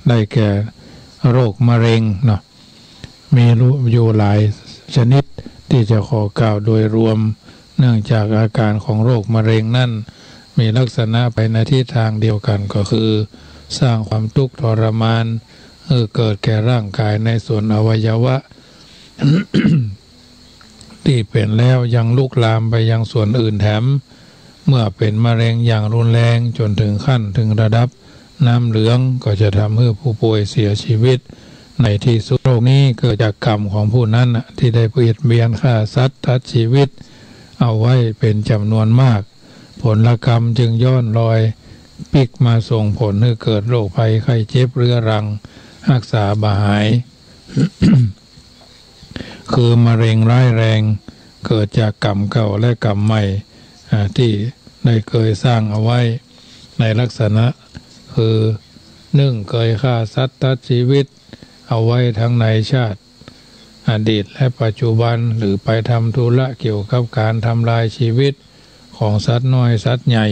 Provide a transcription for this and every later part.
ได้แก่โรคมะเร็งเนาะมีอยู่หลายชนิดที่จะขอกล่าวโดยรวมเนื่องจากอาการของโรคมะเร็งนั่นมีลักษณะไปในทิศทางเดียวกันก็คือสร้างความทุกข์ทรมานเกิดแก่ร่างกายในส่วนอวัยวะ ที่เป็นแล้วยังลุกลามไปยังส่วนอื่นแถมเมื่อเป็นมะเร็งอย่างรุนแรงจนถึงขั้นถึงระดับน้ำเหลืองก็จะทำให้ผู้ป่วยเสียชีวิตในที่สุดโรคนี้เกิดจากกรรมของผู้นั้นที่ได้เบียดเบียนฆ่าสัตว์ตัดชีวิตเอาไว้เป็นจำนวนมากผลกรรมจึงย้อนรอยปิกมาส่งผลให้เกิดโรคภัยไข้เจ็บเรื้อรังรักษาบ่หาย คือมะเร็งร้ายแรงเกิดจากกรรมเก่าและกรรมใหม่ที่ได้เคยสร้างเอาไว้ในลักษณะคือ1เคยฆ่าสัตว์ตัดชีวิตเอาไว้ทั้งในชาติอดีตและปัจจุบันหรือไปทำธุระเกี่ยวกับการทำลายชีวิตของสัตว์น้อยสัตว์ใหญ่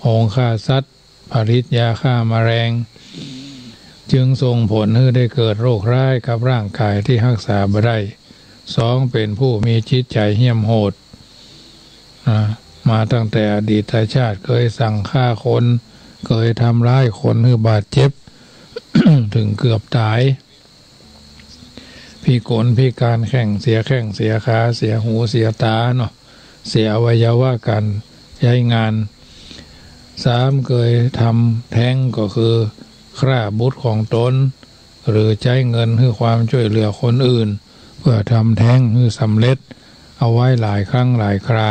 โหงฆ่าสัตว์ผลิตยาฆ่าแมลงจึงส่งผลให้ได้เกิดโรคร้ายกับร่างกายที่รักษาไม่ได้2เป็นผู้มีจิตใจเหี้ยมโหดมาตั้งแต่อดีตชาติเคยสั่งฆ่าคนเคยทำร้ายคนให้บาดเจ็บ ถึงเกือบตายพิกลพิการแข้งเสียขาเสียหูเสียตาเนาะเสียอวัยวะการใช้งาน3เคยทำแท้งก็คือฆ่าบุตรของตนหรือใช้เงินให้ความช่วยเหลือคนอื่นเพื่อทำแท้งให้สำเร็จเอาไว้หลายครั้งหลายครา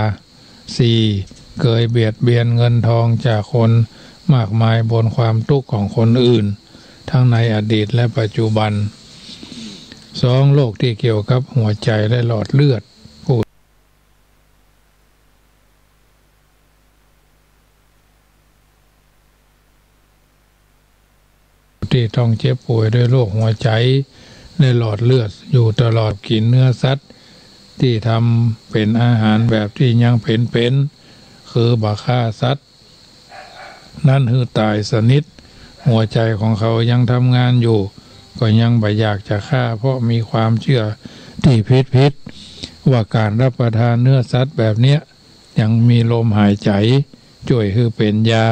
4เคยเบียดเบียนเงินทองจากคนมากมายบนความทุกข์ของคนอื่นทั้งในอดีตและปัจจุบัน2โรคที่เกี่ยวกับหัวใจและหลอดเลือดผู้ที่ต้องเจ็บป่วยด้วยโรคหัวใจและหลอดเลือดอยู่ตลอดกินเนื้อสัตว์ที่ทำเป็นอาหารแบบที่ยังเป็นคือบักฆ่าสัตว์นั่นคือตายสนิทหัวใจของเขายังทำงานอยู่ก็ยังไม่อยากจะฆ่าเพราะมีความเชื่อที่ผิดว่าการรับประทานเนื้อสัตว์แบบเนี้ยยังมีลมหายใจช่วยคือเป็นยา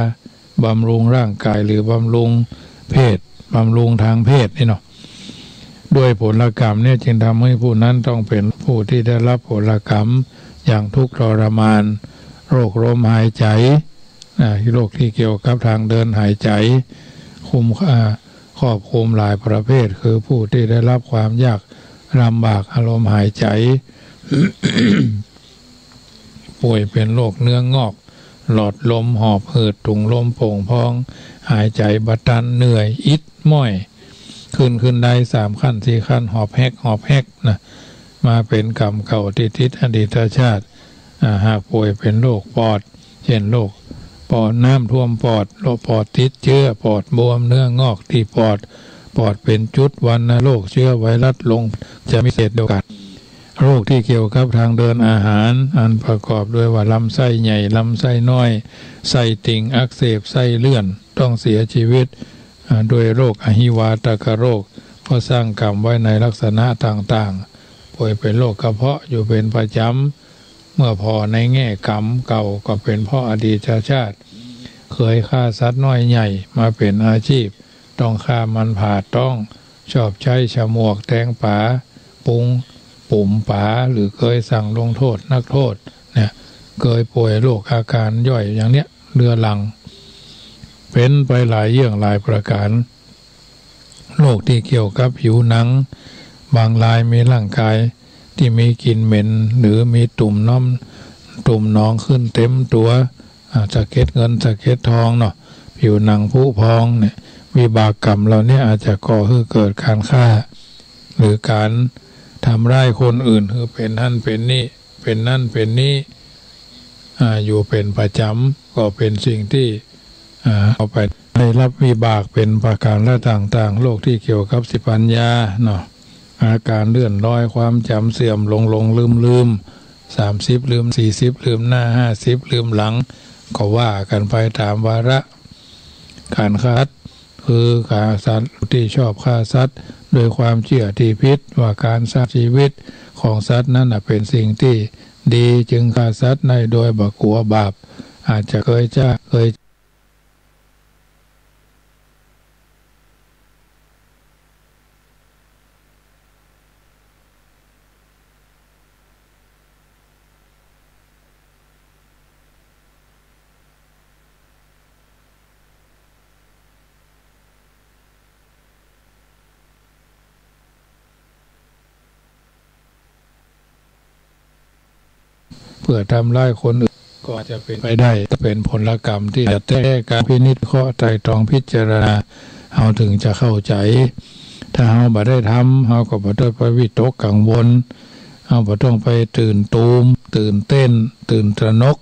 บำรุงร่างกายหรือบำรุงเพศบำรุงทางเพศนี่เนาะด้วยผลกรรมเนี่ยจึงทำให้ผู้นั้นต้องเป็นผู้ที่ได้รับผลกรรมอย่างทุกข์ทรมานโรคลมหายใจโรคที่เกี่ยวกับทางเดินหายใจครอบคลุมหลายประเภทคือผู้ที่ได้รับความยากลำบากอารมณ์หายใจ ป่วยเป็นโรคเนื้องอกหลอดลมหอบหืดถุงลมโป่งพองหายใจบัดตันเหนื่อยอิดม้อยขึ้นได้3ขั้น4ขั้นหอบแฮกนะมาเป็นกรรมเก่าที่ติดอดีตชาติหากป่วยเป็นโรคปอดเช่นโรคปอดน้ำท่วมปอดโรคปอดติดเชื้อปอดบวมเนื้องอกที่ปอดเป็นจุดวัณโรคเชื้อไวรัสลงจะมีเศษเดียวกันโรคที่เกี่ยวกับทางเดินอาหารอันประกอบด้วยว่าลำไส้ใหญ่ลำไส้น้อยไส้ติ่งอักเสบไส้เลื่อนต้องเสียชีวิตด้วยโรคอหิวาตกโรคเพราะสร้างกรรมไว้ในลักษณะต่างๆป่วยเป็นโรคกระเพาะอยู่เป็นประจำเมื่อพอในแง่กรรมเก่าก็เป็นเพราะอดีตชาติเคยฆ่าสัตว์น้อยใหญ่มาเป็นอาชีพต้องฆ่ามันผ่าต้องชอบใช้ฉมวกแทงป๋าปุ่มป๋าหรือเคยสั่งลงโทษนักโทษเนี่ยเคยป่วยโรคอาการย่อยอย่างเนี้ยเรื้อรังเป็นไปหลายเรื่องหลายประการโรคที่เกี่ยวกับผิวหนังบางรายมีร่างกายที่มีกลิ่นเหม็นหรือมีตุ่มน้องขึ้นเต็มตัวสะเก็ดเงินสะเก็ดทองเนาะผิวหนังผุพองเนี่ยวิบากกรรมเราเนี่ยอาจจะก่อให้เกิดการฆ่าหรือการทำร้ายคนอื่นคือเป็นนั่นเป็นนี่เป็นนั่นเป็นนี่อยู่เป็นประจำก็เป็นสิ่งที่เอาไปได้รับวิบากเป็นประการและต่างๆโรคที่เกี่ยวกับสิปัญญาเนาะอาการเลื่อนลอยความจำเสื่อมลงลืม30ลืม40ลืมหน้า50ลืมหลังก็ว่ากันไปตามวาระการคัด คือฆ่าสัตว์ที่ชอบฆ่าสัตว์โดยความเชื่อที่ผิดว่าการสร้างชีวิตของสัตว์นั้นเป็นสิ่งที่ดีจึงฆ่าสัตว์ในโดยบ่กลัวบาปอาจจะเคยเพื่อทำร้ายคนอื่นก็อาจจะเป็นไปได้เป็นผลกรรมที่จะแก้การพินิจเคราะห์ไตร่ตรองพิจารณาเราถึงจะเข้าใจถ้าเราบ่ได้ทำเราก็บ่ได้ไปวิตกกังวลเราบ่ต้องไปตื่นตูมตื่นเต้นตื่นตระหนก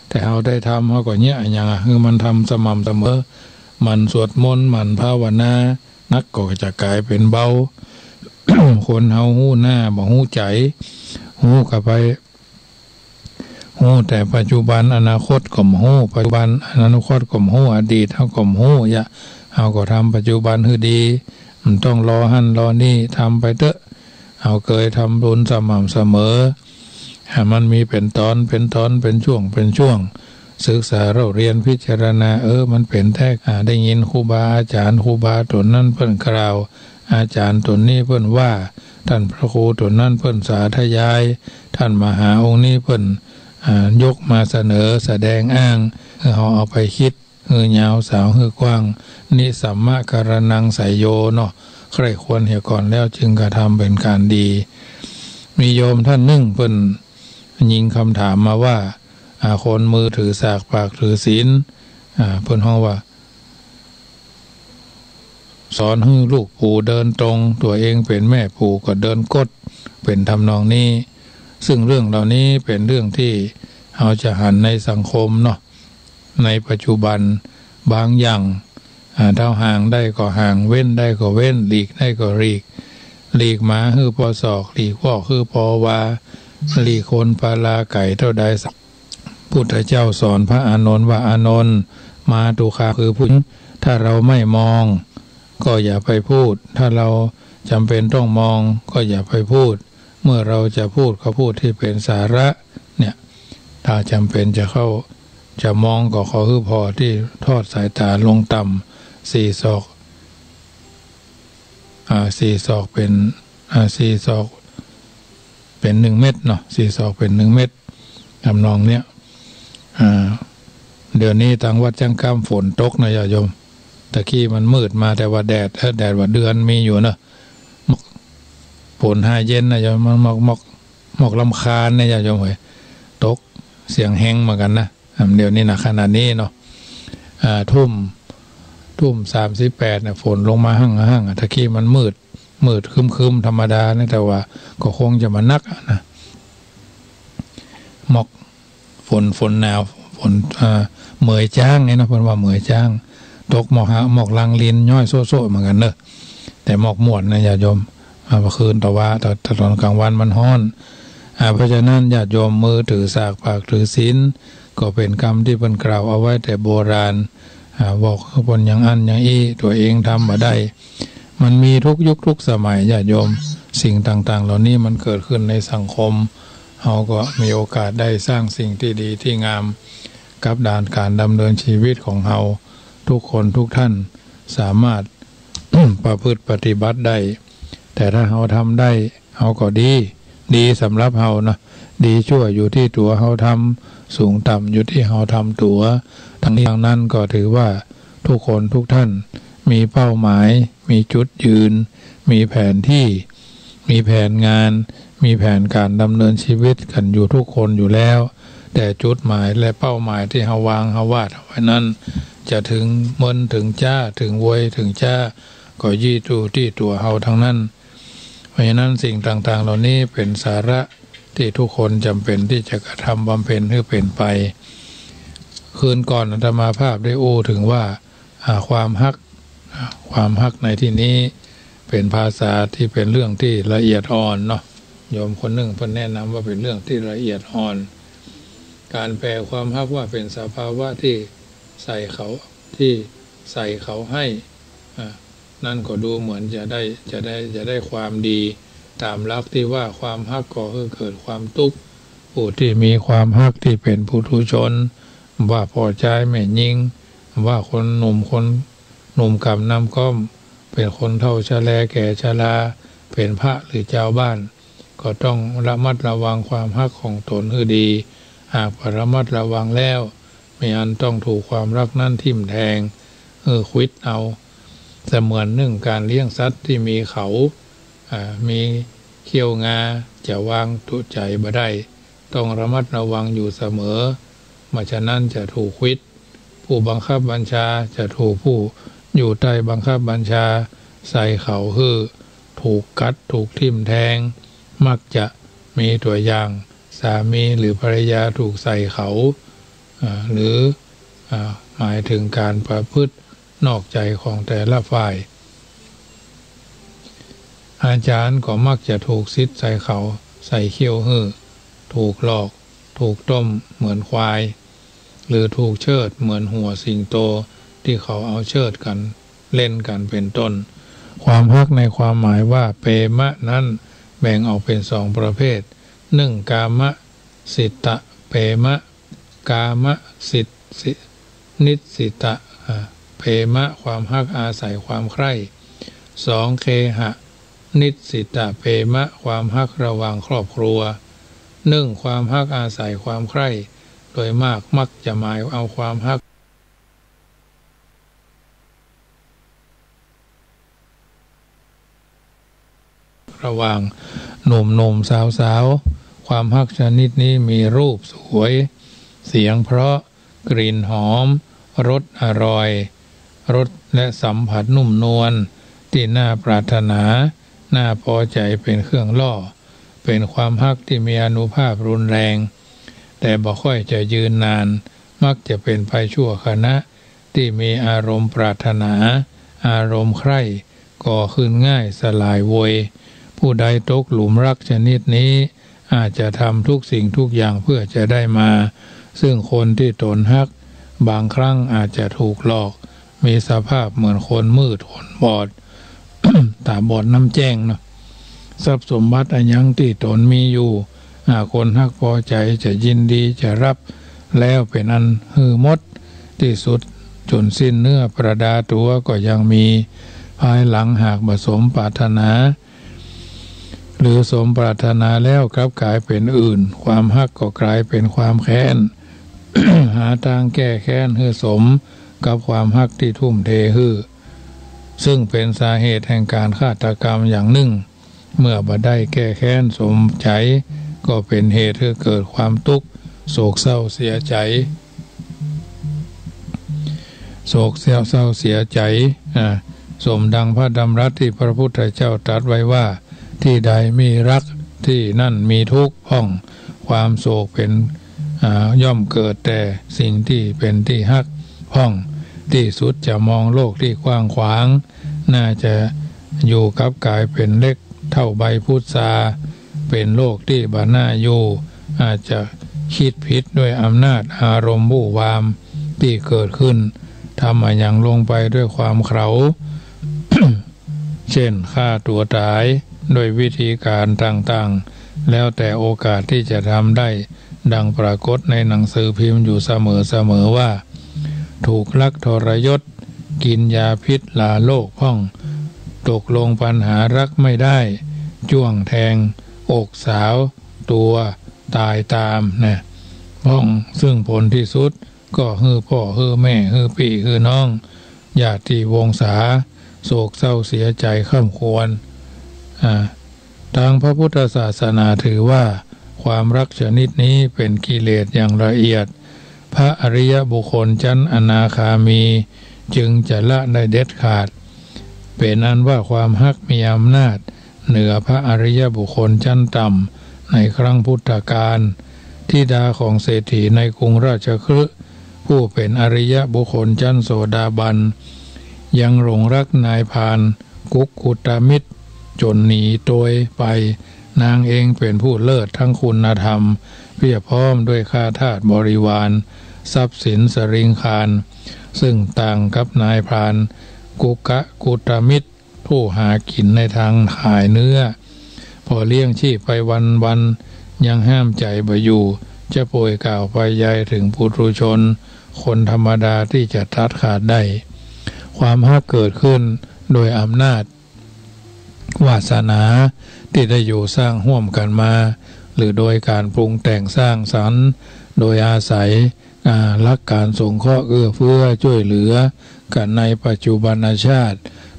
แต่เราได้ทำเราก็เนี่ยอย่างคือมันทำสม่ำเสมอมันสวดมนต์มันภาวนานักก็จะกลายเป็นเบา คนเฮาหู้หน้าบ่หู้ใจหู้กับไปหู้แต่ปัจจุบันอนาคตก็บ่ฮู้ปัจจุบันอนาคตก็บ่ฮู้อดีตเฮาก็บ่ฮู้อย่าเฮาก็ทำปัจจุบันให้ดีมันต้องรอหั่นรอนี่ทำไปเถอะเฮาเคยทำบุญสม่ำเสมอให้มันมีเป็นตอนเป็นช่วงศึกษาเราเรียนพิจารณามันเป็นแท้ได้ยินครูบาอาจารย์ครูบาตนนั้นเพิ่นกล่าวอาจารย์ตนนี้เพิ่นว่าท่านพระครูตนนั้นเพิ่นสาธยายท่านมหาองค์นี้เพิ่นยกมาเสนอแสดงอ้างเขาเอาไปคิดยาวสาวกว้างนิสัมมาการนังไสยโยเนาะใครควรเหี่ยก่อนแล้วจึงกระทำเป็นการดีมีโยมท่านหนึ่งเพิ่นยิงคำถามมาว่าคนมือถือสากปากถือศีลเพิ่นฮ้องว่าสอนให้ลูกปู่เดินตรงตัวเองเป็นแม่ปู่ก็เดินกดเป็นทำนองนี้ซึ่งเรื่องเหล่านี้เป็นเรื่องที่เราจะหันในสังคมเนาะในปัจจุบันบางอย่างเท่าห่างได้ก็ห่างเว้นได้ก็เว้นหลีกได้ก็หลีกหมาคือปอศอกหลีกพ่อคือปอวาหลีกคนปลาไก่เท่าใดพุทธเจ้าสอนพระอานนท์ว่าอานนท์มาตุคาคือพูดถ้าเราไม่มองก็อย่าไปพูดถ้าเราจำเป็นต้องมองก็อย่าไปพูดเมื่อเราจะพูดก็พูดที่เป็นสาระเนี่ยถ้าจำเป็นจะมองก็ขอคือพอที่ทอดสายตาลงต่ำ4 ศอก4 ศอกเป็น4 ศอกเป็น1 เม็ดเนาะ4 ศอกเป็น1 เม็ดทำนองเนี้ยเดี๋ยวนี้ทางวัดจังกำฝนตกนะญาติโยมตะกี้มันมืดมาแต่ว่าแดดว่าเดือนมีอยู่เนาะฝนหาเย็นนะอย่ามันหมอกลำคาญเนี่ยอย่าโยมเฮ้ยตกเสียงแห้งเหมือนกันนะเดี๋ยวนี้นะขนาดนี้เนาะทุ่ม38เนี่ยฝนลงมาหั่งตะกี้มันมืดคึมธรรมดานะแต่ว่าก็คงจะมานักนะหมอกฝนหนาวฝนเหมยจ้างเนี่ยนะเพิ่นว่าเหมยจ้างตกหมอกลังลินย่อยโซ่เหมือนกันเนอะแต่หมอกหมวดนะอย่าโยมเมื่อคืนแต่ว่าตอนกลางวันมันร้อนเพราะฉะนั้นญาติโยมมือถือสากปากถือศีลก็เป็นคำที่เพิ่นกล่าวเอาไว้แต่โบราณบอกคนอย่างอันอย่างอี้ตัวเองทำมาได้มันมีทุกยุคทุกสมัยญาติโยมสิ่งต่างๆเหล่านี้มันเกิดขึ้นในสังคมเราก็มีโอกาสได้สร้างสิ่งที่ดีที่งามกับด่านการดำเนินชีวิตของเราทุกคนทุกท่านสามารถ ประพฤติปฏิบัติได้แต่ถ้าเราทำได้เราก็ดีสำหรับเรานะดีชั่วอยู่ที่ตัวเราทำสูงต่ำอยู่ที่เราทำตัวทั้งนี้ทั้งนั้นก็ถือว่าทุกคนทุกท่านมีเป้าหมายมีจุดยืนมีแผนที่มีแผนงานมีแผนการดำเนินชีวิตกันอยู่ทุกคนอยู่แล้วแต่จุดหมายและเป้าหมายที่เราวางเราวาดไว้นั้นจะถึงถึงจ้าถึงเวยถึงจ้าก็ยี่ดูที่ตัวเราทั้งนั้นเพราะฉะนั้นสิ่งต่างๆเหล่านี้เป็นสาระที่ทุกคนจำเป็นที่จะกระทำบำเพ็ญให้เป็นไปคืนก่อนอาตมาภาพได้ถึงว่าความฮักในที่นี้เป็นภาษาที่เป็นเรื่องที่ละเอียดอ่อนเนาะโยมคนหนึ่งเพิ่นแนะนำว่าเป็นเรื่องที่ละเอียดอ่อนการแปลความฮักว่าเป็นสภาวะที่ใส่เขาให้ นั่นก็ดูเหมือนจะได้ความดีตามหลักที่ว่าความฮักก็คือเกิดความทุกข์ผู้ที่มีความฮักที่เป็นปุถุชนว่าพอใจไม่ยิ่งว่าคนหนุ่มกับน้ำก้อมเป็นคนเฒ่าชราแก่ชราเป็นพระหรือเจ้าบ้านก็ต้องระมัดระวังความฮักของตนให้ดีหากระมัดระวังแล้วไม่อันต้องถูกความรักนั้นทิ่มแทงควิดเอาเสมือนหนึ่งการเลี้ยงสัตว์ที่มีเขามีเขี้ยวงาจะวางตุใจบ่ได้ต้องระมัดระวังอยู่เสมอไม่ฉะนั้นจะถูกควิดผู้บังคับบัญชาจะถูกผู้อยู่ใต้บังคับบัญชาใส่เขาถูกกัดถูกทิ่มแทงมักจะมีตัวอย่างสามีหรือภรรยาถูกใส่เขาหรือหมายถึงการประพฤตินอกใจของแต่ละฝ่ายอาจารย์ก็มักจะถูกซิดใส่เขาใส่เขี้ยวถูกหลอกถูกต้มเหมือนควายหรือถูกเชิดเหมือนหัวสิงโตที่เขาเอาเชิดกันเล่นกันเป็นต้นความฮักในความหมายว่าเปมะนั้นแบ่งออกเป็นสองประเภท1กามะสิตะเปมะกามะนิสิตะเปมะความฮักอาศัยความใคร่2เคหะนิสิตะเปมะความฮักระหว่างครอบครัว1ความฮักอาศัยความใคร่โดยมากมักจะหมายเอาความฮักระหว่างหนุ่มสาวความฮักชนิดนี้มีรูปสวยเสียงเพราะกลิ่นหอมรสอร่อยรสและสัมผัสนุ่มนวลที่น่าปรารถนาน่าพอใจเป็นเครื่องล่อเป็นความฮักที่มีอานุภาพรุนแรงแต่บ่ค่อยจะยืนนานมักจะเป็นไปชั่วขณะที่มีอารมณ์ปรารถนาอารมณ์ใคร่ก่อขึ้นง่ายสลายโวยผู้ใดตกหลุมรักชนิดนี้อาจจะทำทุกสิ่งทุกอย่างเพื่อจะได้มาซึ่งคนที่ตนฮักบางครั้งอาจจะถูกหลอกมีสภาพเหมือนคนมืดคนบอด ตาบอดน้ำแจ้งเนาะทรัพย์สมบัติอันยังที่ตนมีอยู่คนฮักพอใจจะยินดีจะรับแล้วเป็นอันหือมดที่สุดจนสิ้นเนื้อประดาตัวก็ยังมีภายหลังหากผสมปรารถนาหรือสมปรารถนาแล้วกลับกลายเป็นอื่นความฮักก็กลายเป็นความแค้น หาทางแก้แค้นให้สมกับความฮักที่ทุ่มเทให้ซึ่งเป็นสาเหตุแห่งการฆาตกรรมอย่างหนึ่งเมื่อบ่ได้แก้แค้นสมใจก็เป็นเหตุให้เกิดความทุกข์โศกเศร้าเสียใจโศกเศร้าเสียใจสมดังพระดำรัสที่พระพุทธเจ้าตรัสไว้ว่าที่ใดมีรักที่นั่นมีทุกข์พ้องความโศกเป็นย่อมเกิดแต่สิ่งที่เป็นที่ฮักพ้องที่สุดจะมองโลกที่กว้างขวางน่าจะอยู่กับกายเป็นเล็กเท่าใบพุทราเป็นโลกที่บ่น่าอยู่อาจจะคิดผิดด้วยอำนาจอารมณ์บู่วามที่เกิดขึ้นทำมาอย่างลงไปด้วยความเขลา เช่นฆ่าตัวตายโดยวิธีการต่างๆแล้วแต่โอกาสที่จะทำได้ดังปรากฏในหนังสือพิมพ์อยู่เสมอว่าถูกลักทรยศกินยาพิษลาโลกพ้องตกลงปัญหารักไม่ได้จ้วงแทงอกสาวตัวตายตามนะพ้องซึ่งผลที่สุดก็ฮือพ่อฮือแม่ฮือพี่ฮือน้องญาติวงศาโศกเศร้าเสียใจข้ามควรทางพระพุทธศาสนาถือว่าความรักชนิดนี้เป็นกิเลสอย่างละเอียดพระอริยบุคคลชั้นอนาคามีจึงจะละได้เด็ดขาดเป็นนั้นว่าความฮักมีอำนาจเหนือพระอริยบุคคลชั้นต่ำในครั้งพุทธกาลธิดาของเศรษฐีในกรุงราชคฤห์ผู้เป็นอริยบุคคลชั้นโสดาบันยังหลงรักนายพรานกุกกุตมิตรจนหนีโดยไปนางเองเป็นผู้เลิศทั้งคุณธรรมเพียบพร้อมด้วยข้าทาสบริวารทรัพย์สินสริงคารซึ่งต่างกับนายพราน กุกะกุตมิตรผู้หากินในทางขายเนื้อพอเลี้ยงชีพไปวันยังห้ามใจบ่อยู่จะป่วยกล่าวไปยายถึงปุถุชนคนธรรมดาที่จะตัดขาดได้ความฮักเกิดขึ้นโดยอำนาจวาสนาที่ได้อยู่สร้างร่วมกันมาหรือโดยการปรุงแต่งสร้างสรรค์โดยอาศัยรักการสงเคราะห์เอื้อเฟื้อช่วยเหลือกันในปัจจุบันชาติ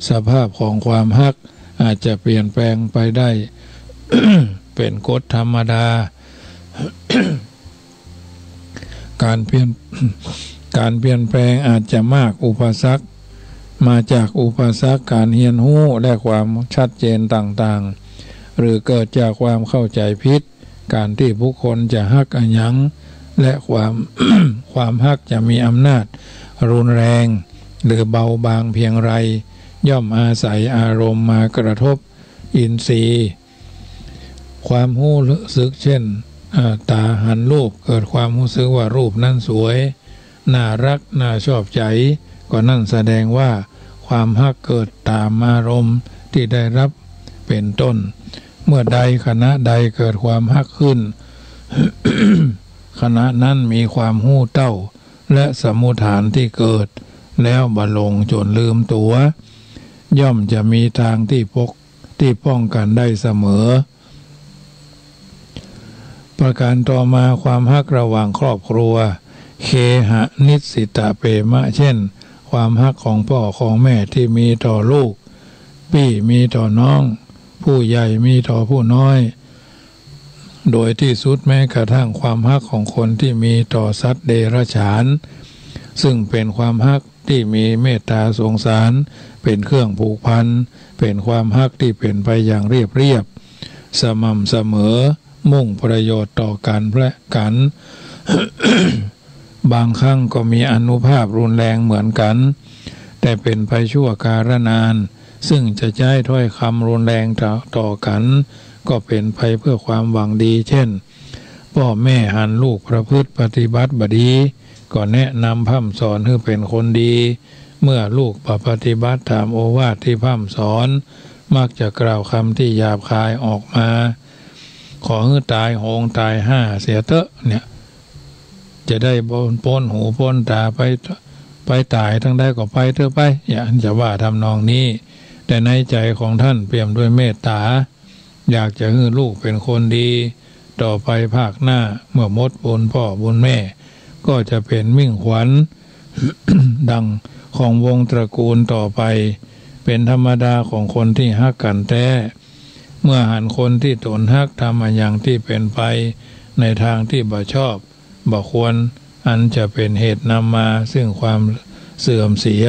สภาพของความฮักอาจจะเปลี่ยนแปลงไปได้ เป็นกฎธรรมดา การเปลี่ยนแปลงอาจจะมากอุปสรรคมาจากอุปสรรคการเรียนรู้และความชัดเจนต่างๆหรือเกิดจากความเข้าใจผิดการที่ผู้คนจะฮักอันยังและความฮักจะมีอำนาจรุนแรงหรือเบาบางเพียงไรย่อมอาศัยอารมณ์มากระทบอินทรีย์ความรู้สึกเช่นตาหันรูปเกิดความรู้สึกว่ารูปนั้นสวยน่ารักน่าชอบใจก็นั่นแสดงว่าความฮักเกิดตามอารมณ์ที่ได้รับเป็นต้นเมื่อใดขณะใดเกิดความฮักขึ้น ขณะนั้นมีความหู้เต้าและสมุฏฐานที่เกิดแล้วบลงจนลืมตัวย่อมจะมีทางที่ป้องกันได้เสมอประการต่อมาความฮักระหว่างครอบครัวเคหะนิสิตาเปมะเช่นความฮักของพ่อของแม่ที่มีต่อลูกพี่มีต่อน้องผู้ใหญ่มีต่อผู้น้อยโดยที่สุดแม้กระทั่งความฮักของคนที่มีต่อสัตว์เดรัจฉานซึ่งเป็นความฮักที่มีเมตตาสงสารเป็นเครื่องผูกพันเป็นความฮักที่เป็นไปอย่างเรียบสม่ำเสมอมุ่งประโยชน์ต่อกันและกัน บางครั้งก็มีอานุภาพรุนแรงเหมือนกันแต่เป็นไปชั่วกาลนานซึ่งจะใช้ถ้อยคำรุนแรงต่อกันก็เป็นไปเพื่อความหวังดีเช่นพ่อแม่หันลูกประพฤติปฏิบัติบดีก็แนะนำพร่ำสอนให้เป็นคนดีเมื่อลูกปฏิบัติตามโอวาทที่พร่ำสอนมักจะกล่าวคำที่หยาบคายออกมาขอให้ตายโหงตายห้าเสียเตอะเนี่ยจะได้พ้นหูพ้นตาไปตายทั้งได้ก็ไปเถอะไปอย่าจะว่าทำนองนี้แต่ในใจของท่านเปี่ยมด้วยเมตตาอยากจะให้ลูกเป็นคนดีต่อไปภาคหน้าเมื่อมดบุญพ่อบุญแม่ก็จะเป็นมิ่งขวัญ ดังของวงตระกูลต่อไปเป็นธรรมดาของคนที่ฮักกันแท้เมื่อหันคนที่ตนฮักทำอย่างที่เป็นไปในทางที่บ่ชอบบ่ควรอันจะเป็นเหตุนำมาซึ่งความเสื่อมเสีย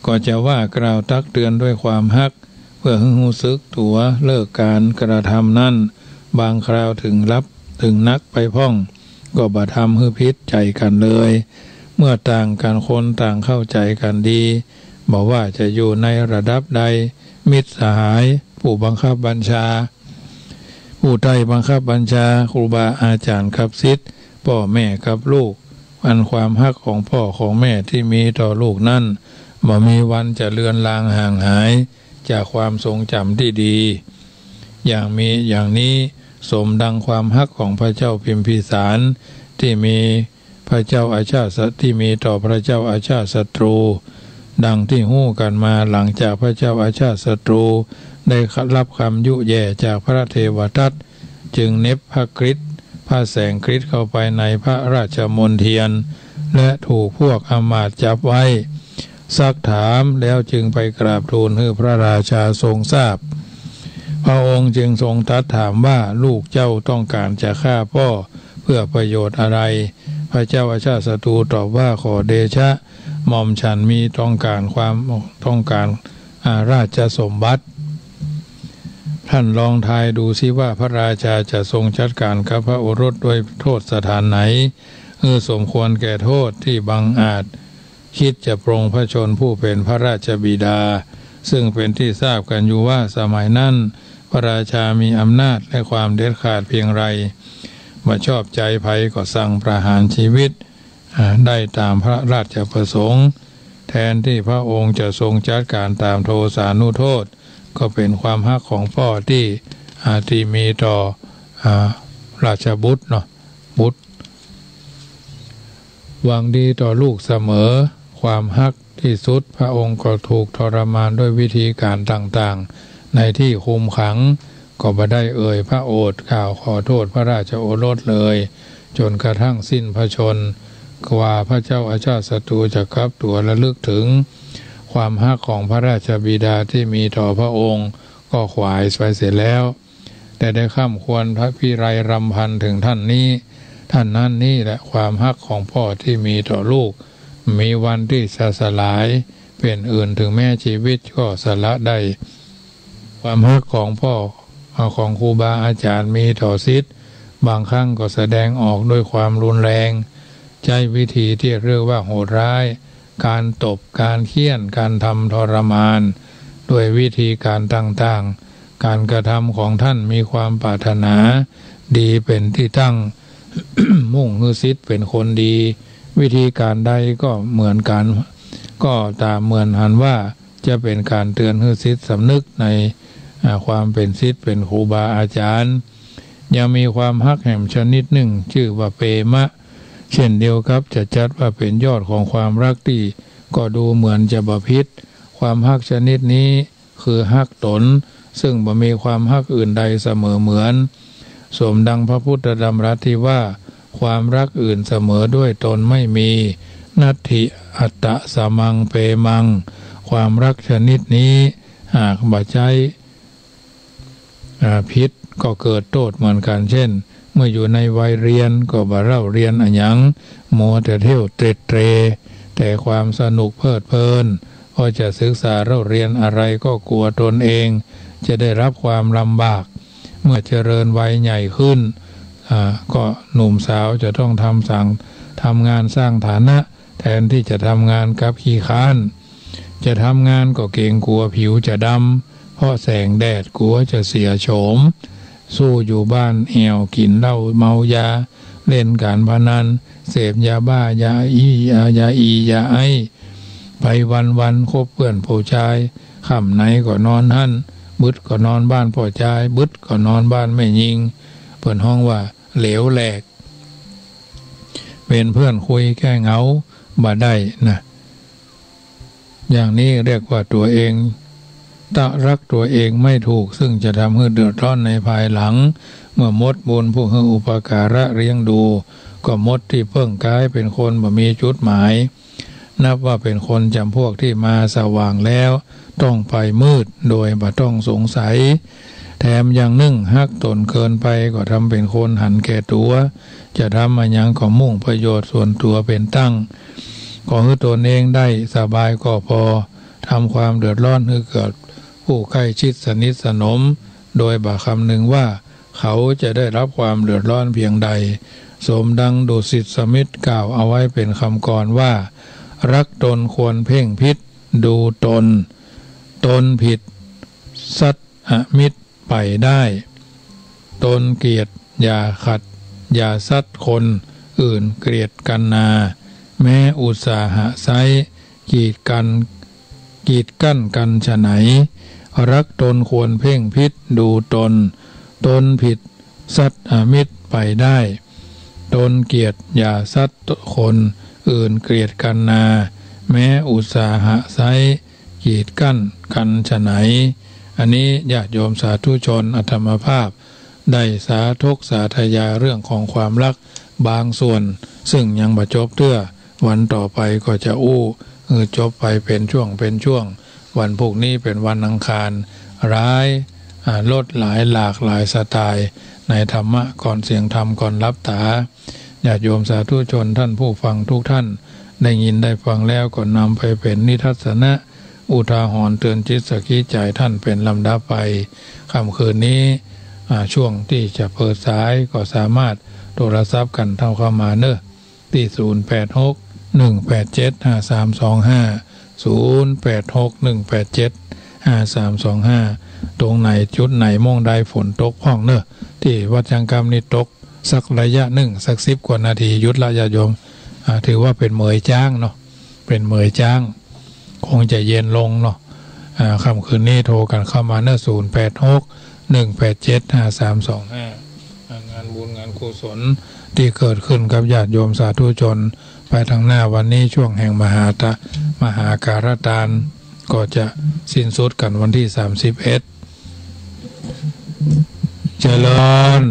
ก็จะว่ากล่าวตักเตือนด้วยความฮักเพื่อให้รู้สึกตัวเลิกการกระทำนั้นบางคราวถึงนักไปพ้องก็บ่ทำให้พิษใจกันเลยเมื่อต่างกันคนต่างเข้าใจกันดีบอกว่าจะอยู่ในระดับใดมิตรสหายผู้บังคับบัญชาผู้ใต้บังคับบัญชาครูบาอาจารย์ครับศิษย์พ่อแม่กับลูกอันความฮักของพ่อของแม่ที่มีต่อลูกนั้นบ่มีวันจะเลือนลางห่างหายจากความทรงจำที่ดีอย่างนี้สมดังความฮักของพระเจ้าพิมพิสารที่มีพระเจ้าอาชาติที่มีต่อพระเจ้าอาชาติศัตรูดังที่ฮู้กันมาหลังจากพระเจ้าอาชาติศัตรูได้รับคำยุแย่จากพระเทวทัตจึงเน็บพระคริสต์พระแสงคริสต์เข้าไปในพระราชมณฑีและถูกพวกอมาตย์จับไว้ซักถามแล้วจึงไปกราบทูลให้พระราชาทรงทราบพระองค์จึงทรงตรัสถามว่าลูกเจ้าต้องการจะฆ่าพ่อเพื่อประโยชน์อะไรพระเจ้าอาชาติศัตรูตอบว่าขอเดชะหม่อมฉันมีต้องการราชสมบัติท่านลองทายดูสิว่าพระราชาจะทรงจัดการกับพระโอรสด้วยโทษสถานไหนสมควรแก่โทษที่บังอาจคิดจะปรงพระชนผู้เป็นพระราชบิดาซึ่งเป็นที่ทราบกันอยู่ว่าสมัยนั้นพระราชามีอำนาจและความเด็ดขาดเพียงไรมาชอบใจไผก็สั่งประหารชีวิตได้ตามพระราชประสงค์ แทนที่พระองค์จะทรงจัดการตามโทสานุโทษก็เป็นความฮักของพ่อที่มีต่อราชบุตรเนาะบุตรหวังดีต่อลูกเสมอความฮักที่สุดพระองค์ก็ถูกทรมานด้วยวิธีการต่างๆในที่คุมขังก็บ่ได้เอ่ยพระโอษฐ์กล่าวขอโทษพระราชโอรสเลยจนกระทั่งสิ้นพระชนม์กว่าพระเจ้าอาชาติศัตรูจะกลับตัวระลึกถึงความฮักของพระราชบิดาที่มีต่อพระองค์ก็ขวายไปเสียแล้วแต่ได้ข้ามควรพระพิไรรำพันถึงท่านนี้ท่านนั้นนี่แหละความฮักของพ่อที่มีต่อลูกมีวันที่จะสลายเป็นอื่นถึงแม้ชีวิตก็สละได้ความฮักของพ่อของครูบาอาจารย์มีต่อศิษย์บางครั้งก็แสดงออกด้วยความรุนแรงใช้วิธีที่เรียกว่าโหดร้ายการตบการเฆี่ยนการทำทรมานด้วยวิธีการต่างๆการกระทำของท่านมีความปรารถนาดีเป็นที่ตั้ง มุ่งให้ศิษย์เป็นคนดีวิธีการใดก็เหมือนกันก็ตามเหมือนหันว่าจะเป็นการเตือนให้ศิษย์สำนึกในความเป็นศิษย์เป็นครูบาอาจารย์ยังมีความฮักแห่งชนิดหนึ่งชื่อว่าเปมะเช่นเดียวกับจะจัดว่าเป็นยอดของความรักที่ก็ดูเหมือนจะบ่ผิดความฮักชนิดนี้คือฮักตนซึ่งบ่มีความฮักอื่นใดเสมอเหมือนสมดังพระพุทธดำรัสที่ว่าความรักอื่นเสมอด้วยตนไม่มีนัตถิอัตตะสมังเปมังความรักชนิดนี้หากบ่ใจพิษก็เกิดโทษเหมือนกันเช่นเมื่ออยู่ในวัยเรียนก็บ่เล่าเรียนอันยังมัวแต่เที่ยวเตร็ดเตรแต่ความสนุกเพลิดเพลินพอจะศึกษาเล่าเรียนอะไรก็กลัวตนเองจะได้รับความลำบากเมื่อเจริญวัยใหญ่ขึ้นก็หนุ่มสาวจะต้องทำงานสร้างฐานะแทนที่จะทำงานกับขี้ค้านจะทำงานก็เกรงกลัวผิวจะดำเพราะแสงแดดกลัวจะเสียโฉมสู้อยู่บ้านแอวกินเหล้าเมายาเล่นการพนันเสพยาบ้ายายาไอไปวันคบเพื่อนผู้ชายค่ำไหนก็นอนหั่นบึดก็นอนบ้านพ่อชายบึดก็นอนบ้านแม่ยิงเปิดห้องว่าเหลวแหลกเป็นเพื่อนคุยแค่เหงาบ่ได้นะอย่างนี้เรียกว่าตัวเองรักตัวเองไม่ถูกซึ่งจะทำให้เดือดร้อนในภายหลังเมื่อมดบุญผู้ให้อุปการะเลี้ยงดูก็มดที่เพิ่งกลายเป็นคนบ่มีจุดหมายนับว่าเป็นคนจำพวกที่มาสว่างแล้วต้องไปมืดโดยบ่ต้องสงสัยแถมยังนึ่งฮักตนเกินไปก็ทำเป็นคนหันแก่ตัวจะทำอันยังก็มุ่งประโยชน์ส่วนตัวเป็นตั้งก็ให้ตนเองได้สบายก็พอทำความเดือดร้อนให้เกิดผู้ใกล้ชิดสนิทสนมโดยบ่คำหนึ่งว่าเขาจะได้รับความเดือดร้อนเพียงใดสมดังดุสิตสมิทธิ์กล่าวเอาไว้เป็นคำกรว่ารักตนควรเพ่งพิษดูตนผิดสัตอมิตรไปได้ตนเกลียดอย่าขัดอย่าซัดคนอื่นเกลียดกันนาแม้อุตสาหะไซกีดกั้นกันฉะไหนรักตนควรเพ่งพิษดูตนผิดสัตอมิตรไปได้ตนเกลียดอย่าซัดคนอื่นเกลียดกันนาแม้อุตสาหะไซกีดกั้นกันฉะไหนอันนี้ญาติโยมสาธุชนธรรมภาพได้สาธกสาธยาเรื่องของความรักบางส่วนซึ่งยังบ่จบเตื้อวันต่อไปก็จะจบไปเป็นช่วงวันพวกนี้เป็นวันอังคารร้ายลดหลากหลายสไตล์ในธรรมะก่อนเสียงธรรมก่อนรับตาญาติโยมสาธุชนท่านผู้ฟังทุกท่านได้ยินได้ฟังแล้วก็นำไปเป็นนิทัศนะอุทาหรณ์เตือนจิตสกิจใจท่านเป็นลำดับไปค่ำคืนนี้ช่วงที่จะเปิดสายก็สามารถโทรศัพท์กันเข้ามาเนอะที่0861875325 ตรงไหนจุดไหนมองได้ฝนตกพ้องเนอะที่วัดจังกรรมนี่ตกสักระยะหนึ่งสัก10 กว่านาทียุดละญาติโยมถือว่าเป็นเหมยจ้างเนาะเป็นเหมยจ้าง คงจะเย็นลงเนาะค่ำคืนนี้โทรกันเข้ามาเนื้อ086-187-5325งานบุญงานกุศลที่เกิดขึ้นกับญาติโยมสาธุชนไปทางหน้าวันนี้ช่วงแห่งมหาการตานก็จะสิ้นสุดกันวันที่31เจริญ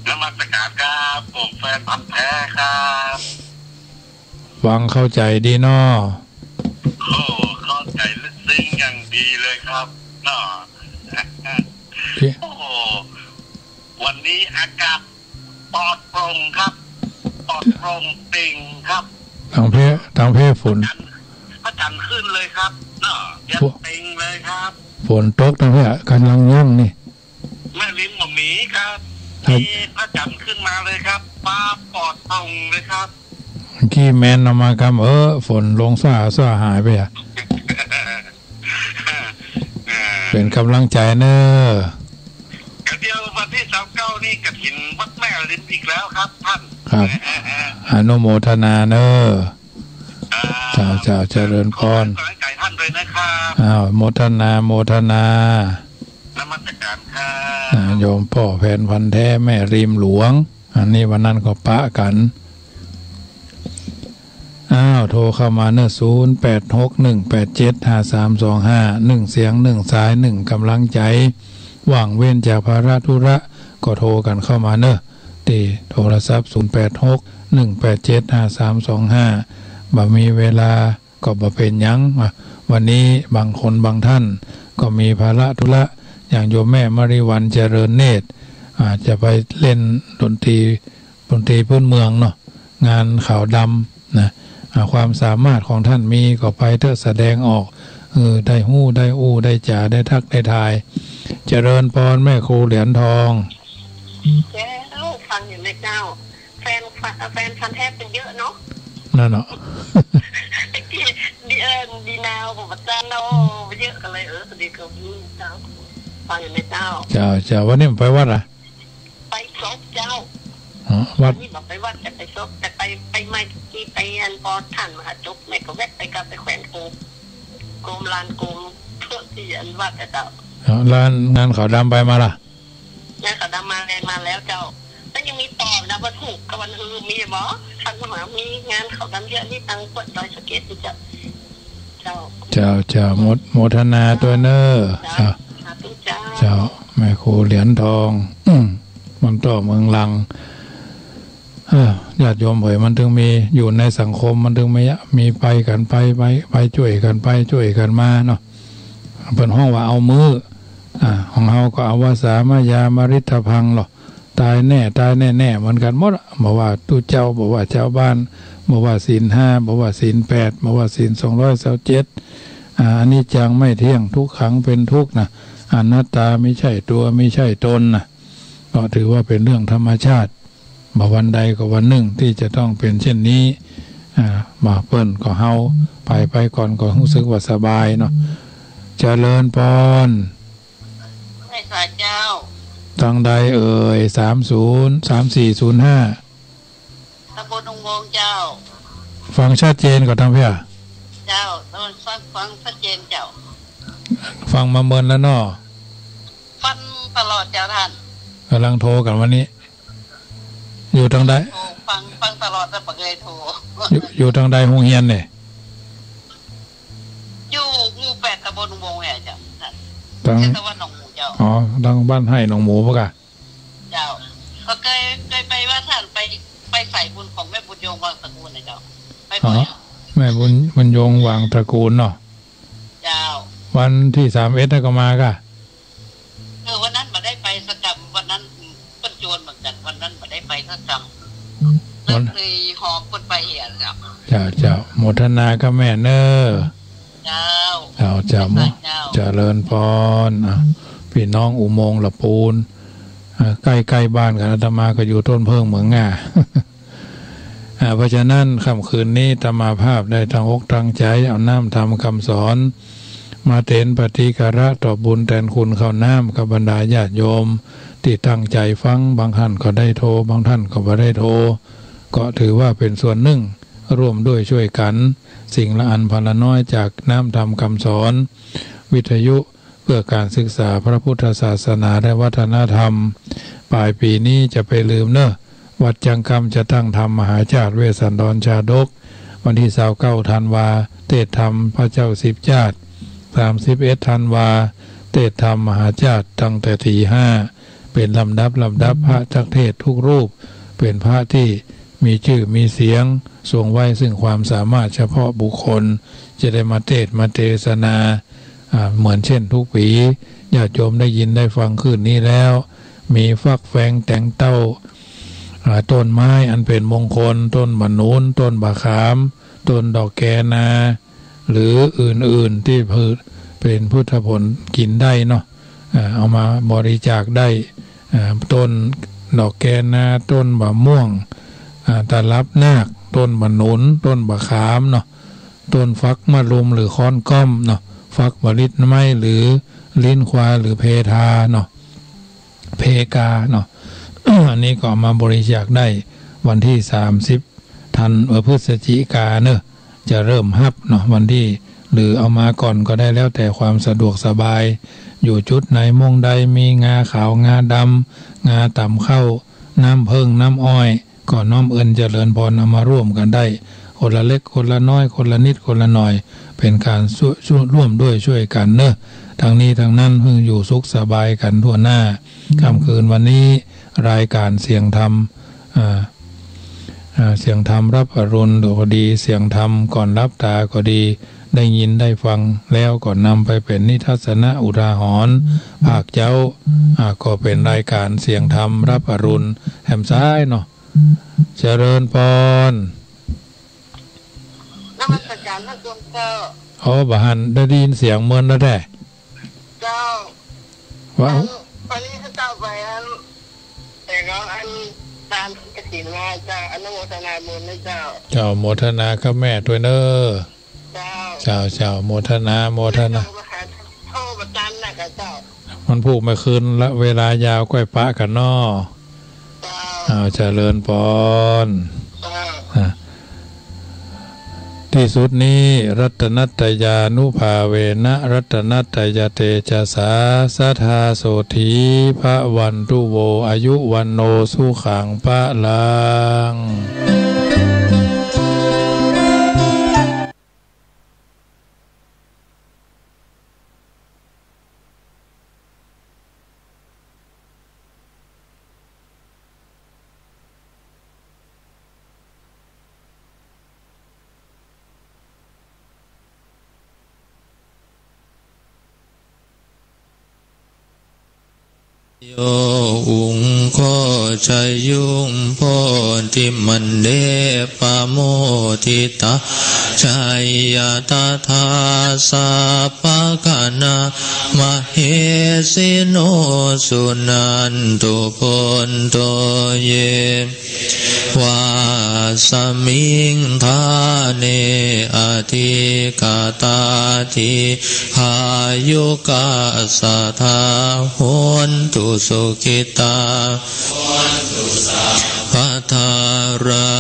นมัสการครับผมแฟนพันธุ์แท้ครับฟังเข้าใจดีเนาะโอ้เข้าใจลึกซึ้งอย่างดีเลยครับเนาะโอ้วันนี้อากาศปลอดโปร่งครับปลอดโปร่งเป่งครับทางเพฝนพระจันทร์ขึ้นเลยครับเนาะยังเป่งเลยครับฝนตกทางเพกำลังย่างนี่แม่ลิ้นหม่อมหมีครับมีพระจันทร์ขึ้นมาเลยครับฟ้าปลอดโปร่งเลยครับขี้แมนออกมากำฝนลงซ่าหายไปเป็นกำลังใจเนอะเดี๋ยววันที่29นี่กฐินวัดแม่ลิ้นอีกแล้วครับท่านครับอนุโมทนาเนอะเจ้าเจริญพรขอให้ใจท่านเลยนะครับโมทนานมัสการครับโยมพ่อแผ่นพันธุ์แท้แม่ริมหลวงอันนี้วันนั้นก็ปะกันโทรเข้ามาเนอะ0861875325 1เสียง1สาย1กำลังใจว่างเว้นจากภาระธุระก็โทรกันเข้ามาเนอะที่โทรศัพท์0861875325บ่มีเวลาก็บ่เป็นหยังวันนี้บางคนบางท่านก็มีภาระธุระอย่างโยมแม่มริวันเจริญเนตรอาจจะไปเล่นดนตรีพื้นเมืองเนาะงานขาวดำนะความสามารถของท่านมีก็ไปเถอะแสดงออกได้หู้ได้อู้ได้จ่าได้ทักได้ทายเจริญพรแม่ครูเหรียญทองแล้วฟังอยู่ในเจ้าแฟนพันธุ์แท้เป็นเยอะเนาะนั่นเนาะดีนาวผมอาจารย์เราเยอะกันเลยสวัสดีครับเจ้าฟังอยู่ในเจ้าวันนี้ไปวัดอะไปซบเจ้าวัดนี่บอกไปวัดแต่ไปซบแต่ไปไม่ที่ไปอันปอท่านมหาจุกแม่ก็แวะไปกับไปแขวนโกมลานโกมเพื่อที่อันวัดแต่เจ้าลานงานขาวดำไปมาล่ะงานขาวดำมาแล้วเจ้าแล้วยังมีต่อนะวันถูกกับวันฮือมีหมอทางมหามีงานขาวดำเยอะนี่ตังกดดอยสะเก็ดที่เจ้าโมทนาตัวเนอเจ้าแม่ครูเหรียญทองมันต่อเมืองลังญาติโยมเผยมันถึงมีอยู่ในสังคมมันถึงมีไปกันไปช่วยกันไปช่วยกันมาเนาะเป็นห้องว่าเอามือของเฮาก็เอาว่าสามายามาริทพังหรอตายแน่เหมือนกันหมดบอกว่าตู้เจ้าบอกว่าเจ้าบ้านบอกว่าศีล5บอกว่าศีล8บอกว่าศีล227อันนี้จังไม่เที่ยงทุกขังเป็นทุกข์นะอนัตตาไม่ใช่ตัวไม่ใช่ตนนะก็ถือว่าเป็นเรื่องธรรมชาติบ่วันใดก็วันหนึ่งที่จะต้องเป็นเช่นนี้บ่เปิ้นก็เฮาไปก่อนก็รู้สึกว่าสบายเนาะเจริญพรให้สาเจ้าทางใด303405ตำบลดงวงเจ้าฟังชัดเจนกว่าทางเพี่ยเจ้าฟังชัดเจนเจ้าฟังมาเมินแล้วเนาะฟังตลอดเจ้าท่านกำลังโทรกันวันนี้อยู่ทางใดฟังตลอดแต่บ่เคยโทรอยู่ทางใดโรงเรียนเนี่ยอยู่หมู่8ตำบลดงวงแห่เจ้าทางตะวันหนองหมูเจ้าทางบ้านให้หนองหมูป่ะกะเจ้าก็เคยไปว่าท่านไปใส่บุญของแม่บุญโยงวางตระกูลนะเจ้าไปบ่อยแม่บุญโยงวางตระกูลเนาะเจ้าวันที่31ก็มากะวันนั้นบ่ได้ไปสักกรรมวันนั้นเปิ้นโจรเหมือนกันวันนั้นบ่ได้ไปสักกรรมเลยหอบเปิ้นไปเหียนครับเจ้าโมทนากับแม่เน้อเจ้าเจริญพรพี่น้องอุโมงค์ละปูนใกล้บ้านกันอาตมาก็อยู่ต้นเพิ่งเหมืองง่าเพราะฉะนั้นค่ำคืนนี้ธรรมาภาพได้ทางอกทางใจเอาน้ำทำคำสอนมาเต็นปฏิการะต่อบุญแทนคุณข้าวน้ำกับบรรดาญาติโยมที่ตั้งใจฟังบางท่านก็ได้โทรบางท่านก็ไม่ได้โทรก็ถือว่าเป็นส่วนหนึ่งร่วมด้วยช่วยกัน สิ่งละอันพละน้อยจากน้ำธรรมคำสอนวิทยุเพื่อการศึกษาพระพุทธศาสนาและวัฒนธรรมปลายปีนี้จะไปลืมเนอะวัดจังคำจะตั้งธรรมมหาชาติเวสสันดรชาดกวันที่29 ธันวาเทศธรรมพระเจ้า10 ชาติ31 ธันวาเทศธรรมมหาชาติตั้งแต่ตี 5เป็นลำดับพระจักเทศทุกรูปเป็นพระที่มีชื่อมีเสียงทรงไว้ซึ่งความสามารถเฉพาะบุคคลจะได้มาเทศมาเทศนาเหมือนเช่นทุกปีญาติโยมได้ยินได้ฟังคืนนี้แล้วมีฟักแฟงแต่งเต้าต้นไม้อันเป็นมงคลต้นบะนูนต้นบะขามต้นดอกแกนาหรืออื่นๆที่เป็นพุทธผลกินได้เนาะเอามาบริจาคได้ต้นดอกแกนาต้นบะม่วงตะลับนาคต้นบะนูนต้นบะขามเนาะต้นฟักมะรุมหรือค้อนก้อมเนาะฟักบริตไม้หรือลิ้นควายหรือเพทาเนาะเพกาเนาะ อันนี้ก็มาบริจาคได้วันที่30 พฤศจิกาเนอะจะเริ่มฮับเนาะวันที่หรือเอามาก่อนก็ได้แล้วแต่ความสะดวกสบายอยู่จุดไหนมงใดมีงาขาวงาดำงาต่ำเข้าน้ำเพิงน้ำอ้อยก็น้อมเอิญเจริญพรเอามาร่วมกันได้คนละเล็กคนละน้อยคนละนิดคนละหน่อยเป็นการร่วมด้วยช่วยกันเนอะทางนี้ทางนั้นเพิ่งอยู่สุขสบายกันทั่วหน้าค่ำคืนวันนี้รายการเสียงธรรมเสียงธรรมรับอรุณก็ดีเสียงธรรมก่อนรับตาก็ดีได้ยินได้ฟังแล้วก็นำไปเป็นนิทัศนะอุทาหรณ์ภาคเจ้าก็เป็นรายการเสียงธรรมรับอรุณแหมซ้ายเนาะเจริญพรนมัสการพระคุณเจ้าบหันได้ยินเสียงเมินแล้วได้เจ้าว้าววันนี้เจ้าไปแต่ก็ตามกฐินมาเจ้าอนุโมทนาบุญนะเจ้าโมทนาครับแม่ด้วยเนอเจ้าโมทนาโโทษประจันนะกับเจ้ามันผูกไม่คืนละเวลายาวก้อยปะกันนอเจริญพรที่สุดนี้รัตนัตยานุภาเวนะรัตนัตยเตจสาสัทธาโสธีพระวันตุโวอายุวันโนสุขังพะลังโยอุงโคชัยยุงโพธิมันเดปะโมทิตาชัยยตถาสัพพะกนามเหสิโนสุนันตุพนโตเยวาสมิงทาเนอธิกาตาทิหายุกาสัทธาโหนตุสุขิตาพัทารา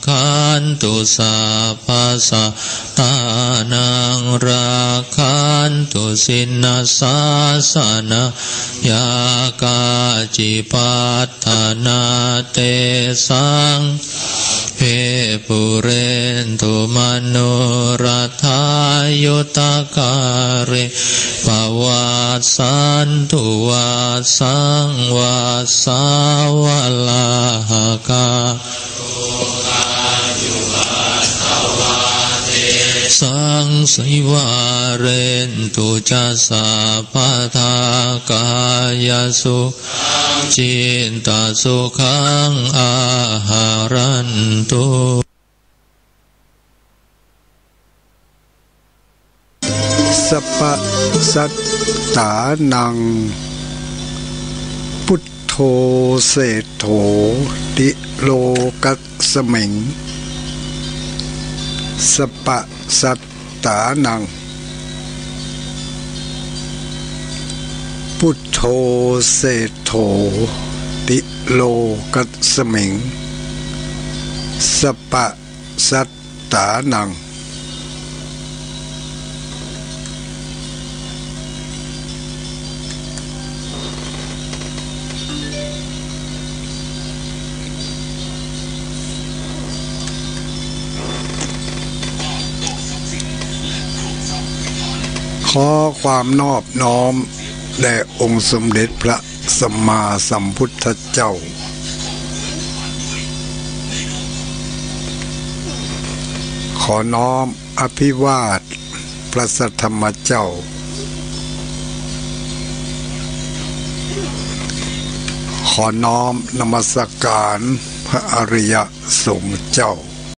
คันตุสัพพสัตตานังราคันตุสินนาสาสนะยากาจิปัฏฐานาเตสังเพปุเรนตุมโนรัฐายุตกาเรภวัสสันตุวัสสังวัสสาวลาหกาสังสิวาเรนตุจัสสะปะทากายสุจินตสุขังอาหารันตุสัพพสัตตานังพุทโธเศโธติโลกัสสมิงสัพพสัตตานังพุทโธเศโธติโลกัสสมิงสัพพสัตตานัง ขอความนอบน้อมแด่องค์สมเด็จพระสัมมาสัมพุทธเจ้าขอน้อมอภิวาทพระสัทธรรมเจ้าขอน้อมนมัสการพระอริยสงฆ์เจ้า